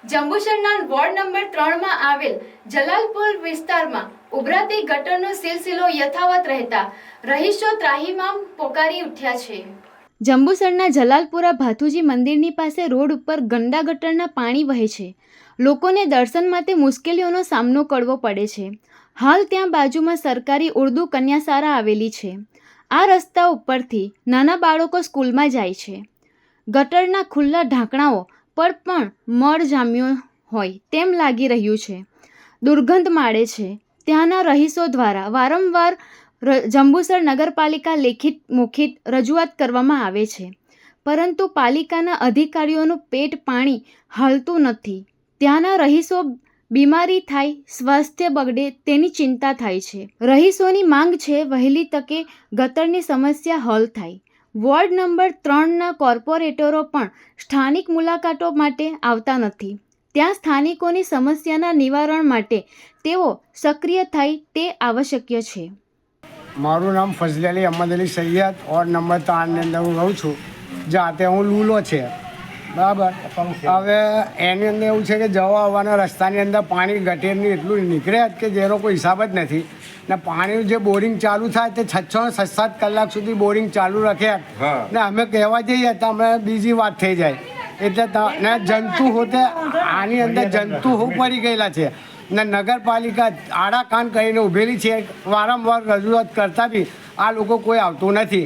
જંબુસરના ward number 3 માં આવેલ જલાલપુર વિસ્તારમાં ઉભરાતી ગટરનો સિલસિલો યથાવત રહેતા રહીશો ત્રાહિમામ પોકારી ઉઠ્યા છે। જંબુસરના જલાલપુરા ભાથુજી મંદિરની પાસે રોડ ઉપર ગંદા ગટરના પાણી વહે છે। લોકોને દર્શન માટે મુશ્કેલીઓનો સામનો કરવો પડે છે। હાલ ત્યાં બાજુમાં સરકારી ઉર્દુ કન્યાશાળા આવેલી છે। આ રસ્તા ઉપરથી નાના બાળકો સ્કૂલમાં જાય છે। ગટરના ખુલ્લા ઢાંકણાઓ પર પણ મળ જામ્યો હોય તેમ લાગી રહ્યું છે। દુર્ગંધ માળે છે। ત્યાંના રહીશો દ્વારા વારંવાર જંબુસર નગરપાલિકા લેખિત મૌખિક રજૂઆત કરવામાં આવે છે, પરંતુ પાલિકાના અધિકારીઓનું પેટ પાણી હાલતું નથી। ત્યાંના રહીશો બીમારી થાય, સ્વાસ્થ્ય બગડે તેની ચિંતા થાય છે। રહીશોની માંગ છે વહેલી તકે ગટરની સમસ્યા હલ થાય। વોર્ડ નંબર 3ના કોર્પોરેટરો પણ સ્થાનિક મુલાકાતો માટે આવતા નથી। ત્યાં સ્થાનિકોની સમસ્યાના નિવારણ માટે તેઓ સક્રિય થાય તે આવશ્યક છે। મારું નામ ફઝલ અલી અહમદ અલી સૈયદ વોર્ડ નંબર 3ની અંદર હું રહું છું। જાતે હું લૂલો છે, બરાબર। હવે એની અંદર એવું છે કે જવા આવવાના રસ્તાની અંદર પાણી ગટેરની એટલું નીકળે કે જેનો કોઈ હિસાબ જ નથી ને પાણીનું જે બોરિંગ ચાલુ થાય તે 6-7 કલાક સુધી બોરિંગ ચાલુ રાખે ને અમે કહેવા જઈએ તો અમે બીજી વાત થઈ જાય। એટલે ને જંતુ હોતે આની અંદર જંતુ હો પડી ગયેલા છે ને નગરપાલિકા આડા કાન કરીને ઊભેલી છે। વારંવાર રજૂઆત કરતા બી આ લોકો કોઈ આવતું નથી।